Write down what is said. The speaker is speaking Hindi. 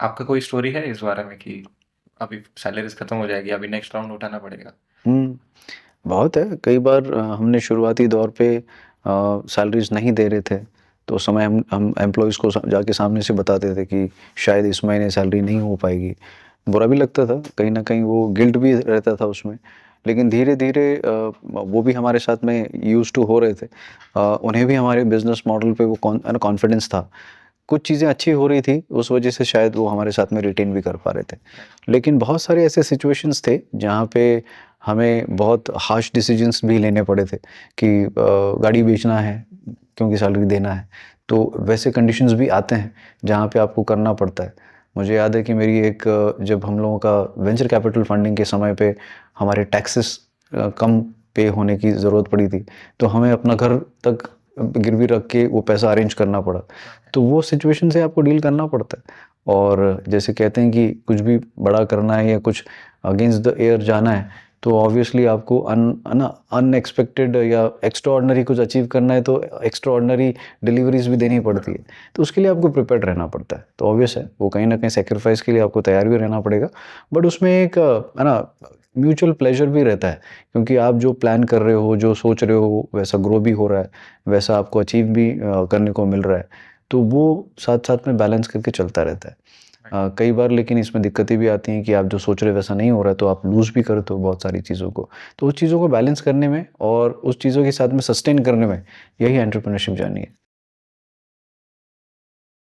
आपका कोई स्टोरी है इस बारे में कि अभी सैलरीज़ खत्म हो जाएगी, अभी नेक्स्ट राउंड उठाना पड़ेगा? हुँ, बहुत है। कई बार हमने शुरुआती दौर पे सैलरीज़ नहीं दे रहे थे, तो उस समय हम एम्प्लॉइज़ को जाके सामने से बताते थे कि शायद इस महीने सैलरी नहीं हो पाएगी। बुरा भी लगता था, कहीं न कहीं वो गिल्ट भी रहता था उसमें। लेकिन धीरे-धीरे वो भी हमारे साथ में यूज़्ड टू हो रहे थे। उन्हें भी हमारे बिज़नेस मॉडल पे वो कॉन्फिडेंस था। कुछ चीज़ें अच्छी हो रही थी, उस वजह से शायद वो हमारे साथ में रिटेन भी कर पा रहे थे। लेकिन बहुत सारे ऐसे सिचुएशंस थे, जहाँ पे हमें बहुत हार्श डिसीजंस भी लेने पड़े थे कि गाड़ी बेचना है, क्योंकि सैलरी देना है। तो वैसे कंडीशंस भी आते हैं, जहाँ पे आपको करना पड़ता है। मुझे याद है कि मेरी एक जब हम लोगों का वेंचर कैपिटल फंडिंग के समय पे हमारे टैक्सेस कम पे होने की ज़रूरत पड़ी थी, तो हमें अपना घर तक गिरवी रख के वो पैसा अरेंज करना पड़ा। तो वो सिचुएशन से आपको डील करना पड़ता है। और जैसे कहते हैं कि कुछ भी बड़ा करना है या कुछ अगेंस्ट द एयर जाना है, तो ऑब्वियसली आपको अनएक्सपेक्टेड या एक्स्ट्राऑर्डिनरी कुछ अचीव करना है, तो एक्स्ट्राऑर्डिनरी डिलीवरीज भी देनी पड़ती है। तो उसके लिए आपको प्रिपेयर्ड रहना पड़ता है। तो ऑब्वियस है, वो कहीं ना कहीं सेक्रीफाइस के लिए आपको तैयार भी रहना पड़ेगा। बट उसमें एक है ना, म्यूचुअल प्लेजर भी रहता है, क्योंकि आप जो प्लान कर रहे हो, जो सोच रहे हो, वैसा ग्रो भी हो रहा है, वैसा आपको अचीव भी करने को मिल रहा है। तो वो साथ-साथ में बैलेंस करके चलता रहता है। कई बार लेकिन इसमें दिक्कतें भी आती हैं कि आप जो सोच रहे हो वैसा नहीं हो रहा है, तो आप लूज़ भी करते हो बहुत सारी चीज़ों को। तो उस चीज़ों को बैलेंस करने में और उस चीज़ों के साथ में सस्टेन करने में, यही एंटरप्रेन्योरशिप जर्नी है।